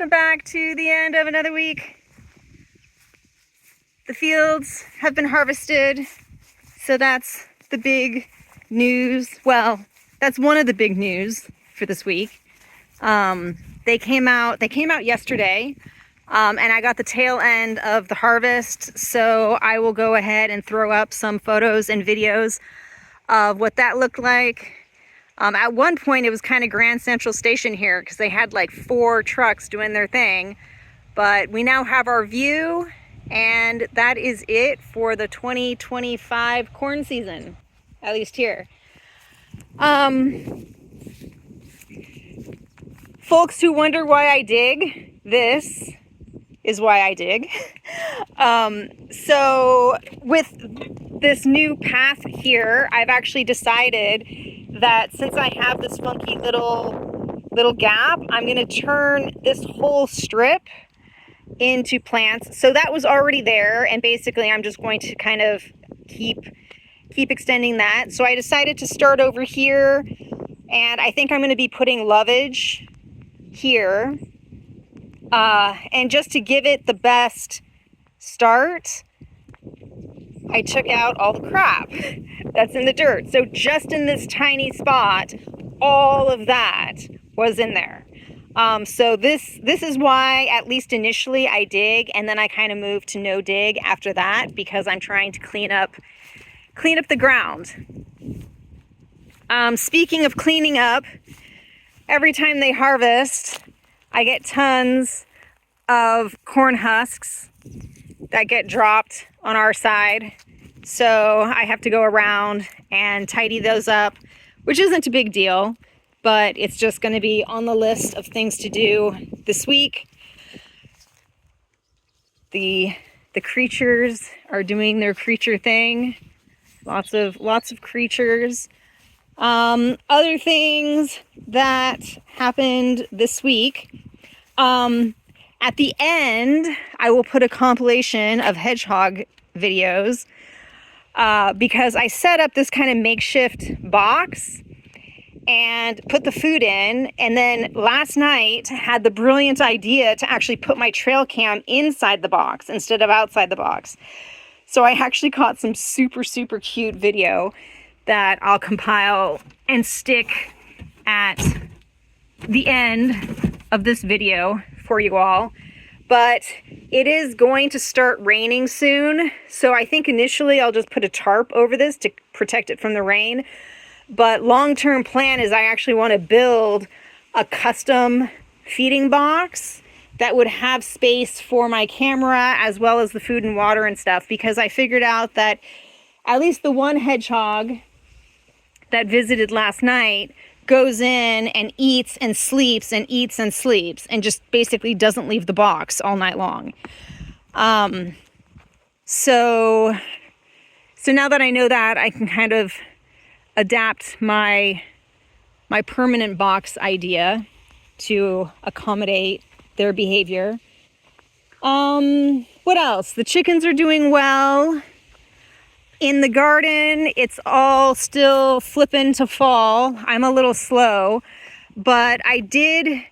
coming back to the end of another week. The fields have been harvested, so that's the big news. Well, that's one of the big news for this week. They came out yesterday, and I got the tail end of the harvest, so I will go ahead and throw up some photos and videos of what that looked like. At one point it was kind of Grand Central Station here because they had like 4 trucks doing their thing, but we now have our view, and that is it for the 2025 corn season, at least here. Folks who wonder why I dig, this is why I dig. So with this new path here, I've actually decided that since I have this funky little gap, I'm going to turn this whole strip into plants. So that was already there, and basically I'm just going to kind of keep extending that. So I decided to start over here, and I think I'm going to be putting lovage here, and just to give it the best start, I took out all the crap that's in the dirt. So just in this tiny spot, all of that was in there. So this is why, at least initially, I dig, and then I kind of move to no dig after that, because I'm trying to clean up the ground. Speaking of cleaning up, every time they harvest, I get tons of corn husks that get dropped on our side. So I have to go around and tidy those up, which isn't a big deal, but it's just going to be on the list of things to do this week. The creatures are doing their creature thing. Lots of creatures. Other things that happened this week. At the end, I will put a compilation of Hedgehog videos, because I set up this kind of makeshift box and put the food in, and then last night had the brilliant idea to actually put my trail cam inside the box instead of outside the box. So I actually caught some super cute video that I'll compile and stick at the end of this video for you all. But it is going to start raining soon, so I think initially I'll just put a tarp over this to protect it from the rain. But long-term plan is I actually want to build a custom feeding box that would have space for my camera as well as the food and water and stuff, because I figured out that at least the one hedgehog that visited last night goes in and eats and sleeps and eats and sleeps and just basically doesn't leave the box all night long. So now that I know that, I can kind of adapt my permanent box idea to accommodate their behavior. What else? The chickens are doing well. In the garden, it's all still flipping to fall. I'm a little slow, but I did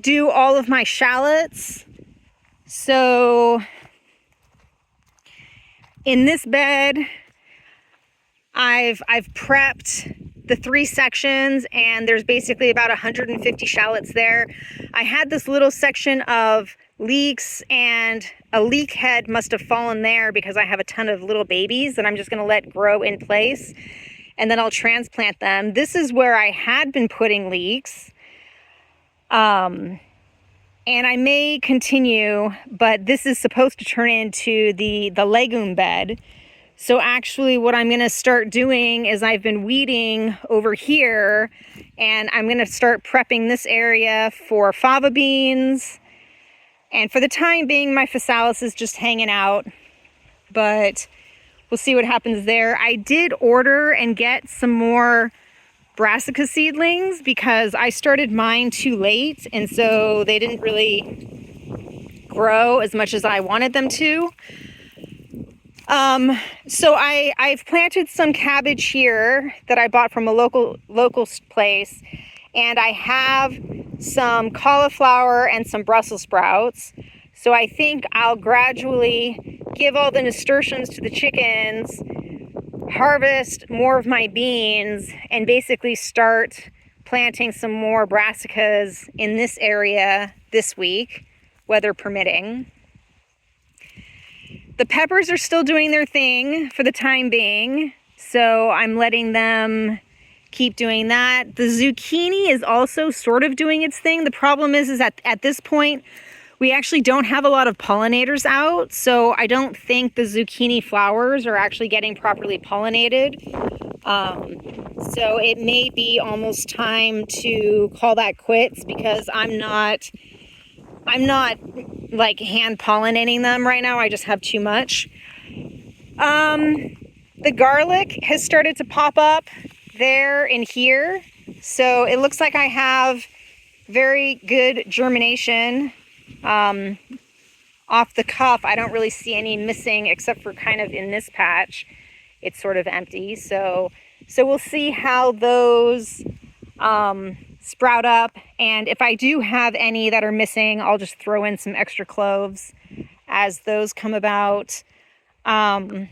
do all of my shallots. So in this bed, I've prepped the 3 sections, and there's basically about 150 shallots there. I had this little section of leeks, and a leek head must have fallen there because I have a ton of little babies that I'm just going to let grow in place, and then I'll transplant them. This is where I had been putting leeks, and I may continue, but this is supposed to turn into the legume bed. So actually what I'm going to start doing is I've been weeding over here, and I'm going to start prepping this area for fava beans. And for the time being, my physalis is just hanging out, but we'll see what happens there. I did order and get some more brassica seedlings because I started mine too late, and so they didn't really grow as much as I wanted them to. So I've planted some cabbage here that I bought from a local place, and I have some cauliflower and some Brussels sprouts. So I think I'll gradually give all the nasturtiums to the chickens, harvest more of my beans, and basically start planting some more brassicas in this area this week, weather permitting. The peppers are still doing their thing for the time being, so I'm letting them keep doing that. The zucchini is also sort of doing its thing. The problem is that at this point, we actually don't have a lot of pollinators out, so I don't think the zucchini flowers are actually getting properly pollinated. So it may be almost time to call that quits, because I'm not like hand pollinating them right now. I just have too much. The garlic has started to pop up there and here. So it looks like I have very good germination. Off the cuff, I don't really see any missing except for kind of in this patch. It's sort of empty. So we'll see how those sprout up, and if I do have any that are missing, I'll just throw in some extra cloves as those come about. To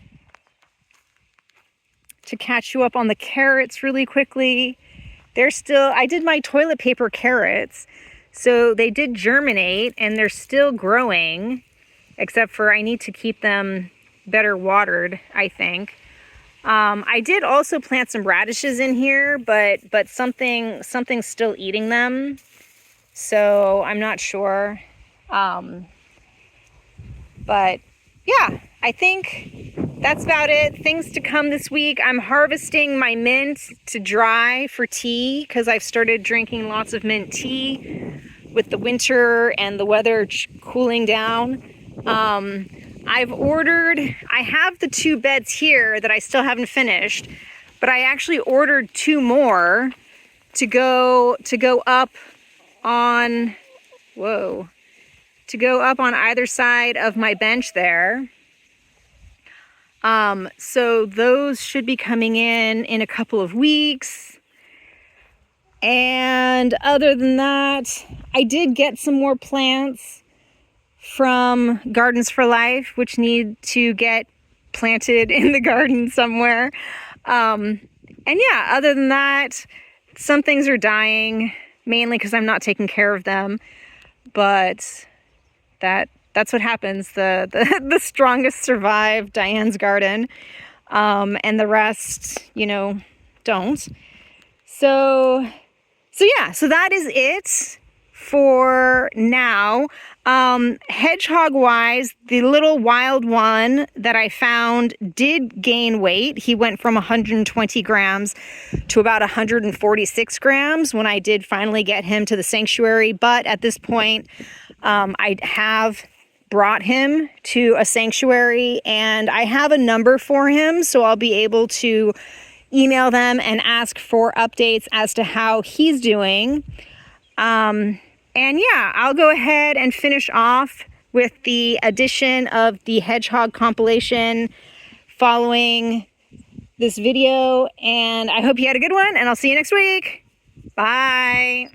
catch you up on the carrots really quickly, I did my toilet paper carrots, so they did germinate and they're still growing, except for I need to keep them better watered, I think. I did also plant some radishes in here, but something's still eating them, so I'm not sure. But yeah, I think that's about it. Things to come this week. I'm harvesting my mint to dry for tea, because I've started drinking lots of mint tea with the winter and the weather cooling down. I have the 2 beds here that I still haven't finished, but I actually ordered 2 more to go up on, to go up on either side of my bench there. So those should be coming in a couple of weeks. And other than that, I did get some more plants from Gardens for Life, which need to get planted in the garden somewhere. And yeah, other than that, some things are dying, mainly because I'm not taking care of them. But that's what happens. The strongest survive Diane's garden, and the rest, don't. So yeah, so that is it for now. Hedgehog wise, the little wild one that I found did gain weight. He went from 120 grams to about 146 grams when I did finally get him to the sanctuary. But at this point, I have brought him to a sanctuary and I have a number for him, so I'll be able to email them and ask for updates as to how he's doing. And yeah, I'll go ahead and finish off with the addition of the Hedgehog compilation following this video. And I hope you had a good one, and I'll see you next week. Bye.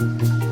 bye.